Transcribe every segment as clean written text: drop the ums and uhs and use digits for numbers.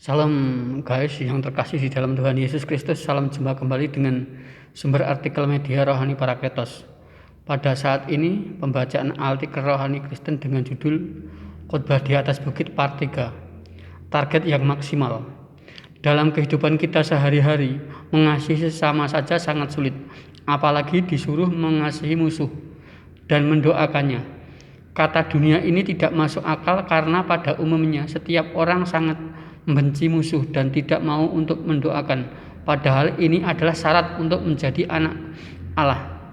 Salam guys yang terkasih di dalam Tuhan Yesus Kristus. Salam jumpa kembali dengan sumber artikel media Rohani Parakletos. Pada saat ini pembacaan artikel Rohani Kristen dengan judul Khotbah di atas Bukit Part 3. Target yang maksimal. Dalam kehidupan kita sehari-hari, mengasihi sesama saja sangat sulit, apalagi disuruh mengasihi musuh dan mendoakannya. Kata dunia ini tidak masuk akal karena pada umumnya setiap orang sangat membenci musuh dan tidak mau untuk mendoakan. Padahal ini adalah syarat untuk menjadi anak Allah.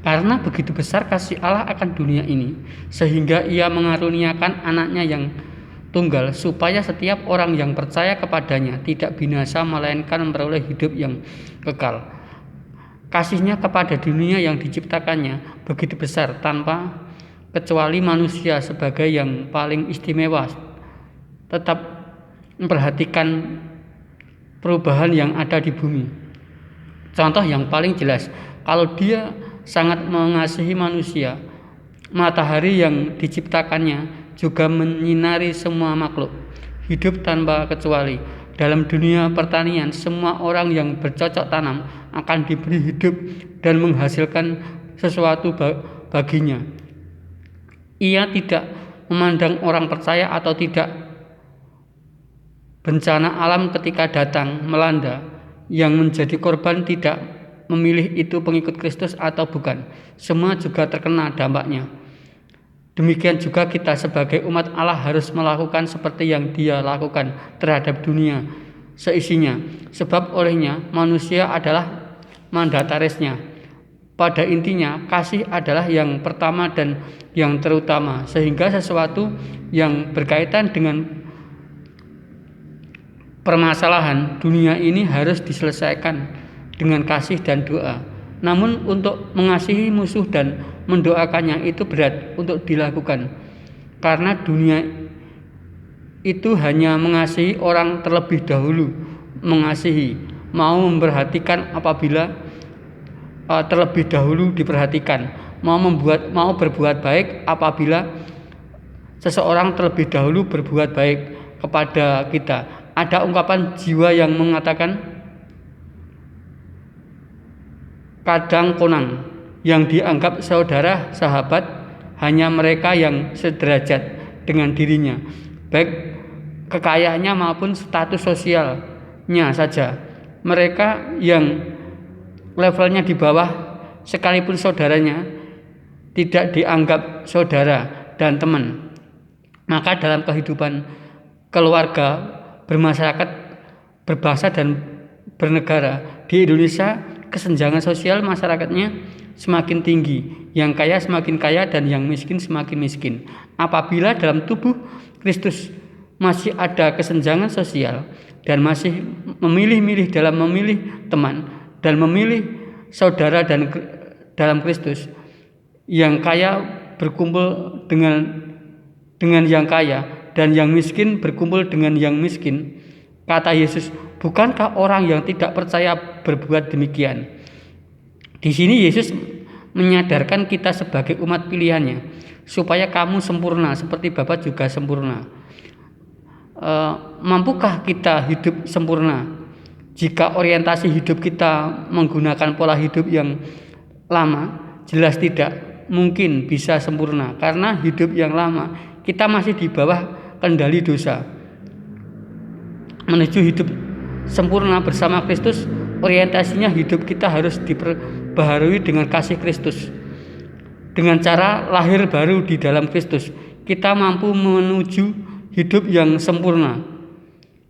Karena begitu besar kasih Allah akan dunia ini, sehingga Ia mengaruniakan anaknya yang tunggal supaya setiap orang yang percaya kepadanya tidak binasa melainkan memperoleh hidup yang kekal. Kasihnya kepada dunia yang diciptakannya begitu besar tanpa kecuali manusia sebagai yang paling istimewa tetap memperhatikan perubahan yang ada di bumi. Contoh yang paling jelas, kalau Dia sangat mengasihi manusia, matahari yang diciptakannya juga menyinari semua makhluk hidup tanpa kecuali. Dalam dunia pertanian, semua orang yang bercocok tanam akan diberi hidup dan menghasilkan sesuatu baginya. Ia tidak memandang orang percaya atau tidak. Bencana alam ketika datang melanda, yang menjadi korban tidak memilih itu pengikut Kristus atau bukan. Semua juga terkena dampaknya. Demikian juga kita sebagai umat Allah harus melakukan seperti yang Dia lakukan terhadap dunia seisinya. Sebab olehnya manusia adalah mandatarisnya. Pada intinya kasih adalah yang pertama dan yang terutama, sehingga sesuatu yang berkaitan dengan permasalahan dunia ini harus diselesaikan dengan kasih dan doa. Namun untuk mengasihi musuh dan mendoakannya itu berat untuk dilakukan, karena dunia itu hanya mengasihi orang terlebih dahulu mengasihi, mau memperhatikan apabila terlebih dahulu diperhatikan, mau berbuat baik apabila seseorang terlebih dahulu berbuat baik kepada kita. Ada ungkapan jiwa yang mengatakan kadang konang, yang dianggap saudara sahabat hanya mereka yang sederajat dengan dirinya, baik kekayaannya maupun status sosialnya saja. Mereka yang levelnya di bawah sekalipun saudaranya tidak dianggap saudara dan teman. Maka dalam kehidupan keluarga, bermasyarakat, berbangsa dan bernegara di Indonesia, kesenjangan sosial masyarakatnya semakin tinggi, yang kaya semakin kaya dan yang miskin semakin miskin. Apabila dalam tubuh Kristus masih ada kesenjangan sosial dan masih memilih-milih dalam memilih teman dan memilih saudara dan dalam Kristus, yang kaya berkumpul dengan yang kaya dan yang miskin berkumpul dengan yang miskin. Kata Yesus, bukankah orang yang tidak percaya berbuat demikian? Di sini Yesus menyadarkan kita sebagai umat pilihannya, supaya kamu sempurna seperti Bapa juga sempurna. Mampukah kita hidup sempurna jika orientasi hidup kita menggunakan pola hidup yang lama? Jelas tidak mungkin bisa sempurna, karena hidup yang lama kita masih di bawah kendali dosa. Menuju hidup sempurna bersama Kristus, orientasinya hidup kita harus diperbaharui dengan kasih Kristus. Dengan cara lahir baru di dalam Kristus, kita mampu menuju hidup yang sempurna,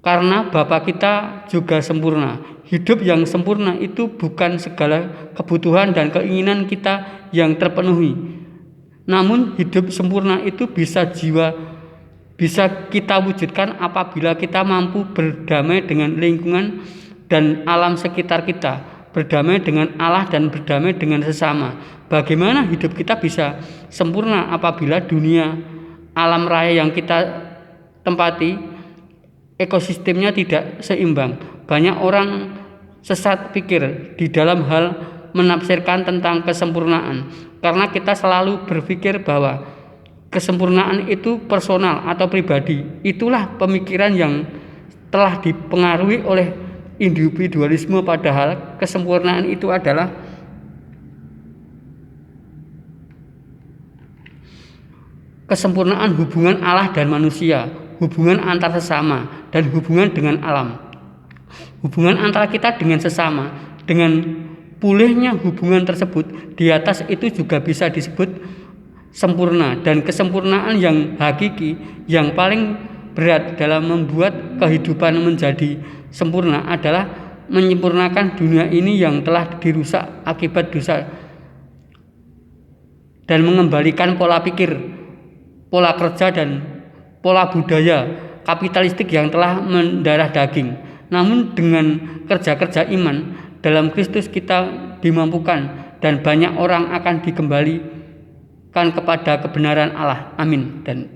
karena Bapa kita juga sempurna. Hidup yang sempurna itu bukan segala kebutuhan dan keinginan kita yang terpenuhi, namun hidup sempurna itu bisa kita wujudkan apabila kita mampu berdamai dengan lingkungan dan alam sekitar kita, berdamai dengan Allah dan berdamai dengan sesama. Bagaimana hidup kita bisa sempurna apabila dunia alam raya yang kita tempati ekosistemnya tidak seimbang? Banyak orang sesat pikir di dalam hal menafsirkan tentang kesempurnaan, karena kita selalu berpikir bahwa kesempurnaan itu personal atau pribadi. Itulah pemikiran yang telah dipengaruhi oleh individualisme, padahal kesempurnaan itu adalah kesempurnaan hubungan Allah dan manusia, hubungan antar sesama, dan hubungan dengan alam. Hubungan antara kita dengan sesama, dengan pulihnya hubungan tersebut, di atas itu juga bisa disebut sempurna. Dan kesempurnaan yang hakiki, yang paling berat dalam membuat kehidupan menjadi sempurna adalah menyempurnakan dunia ini yang telah dirusak akibat dosa, dan mengembalikan pola pikir, pola kerja, dan pola budaya kapitalistik yang telah mendarah daging. Namun dengan kerja-kerja iman dalam Kristus kita dimampukan, dan banyak orang akan dikembalikan kepada kebenaran Allah. Amin. Dan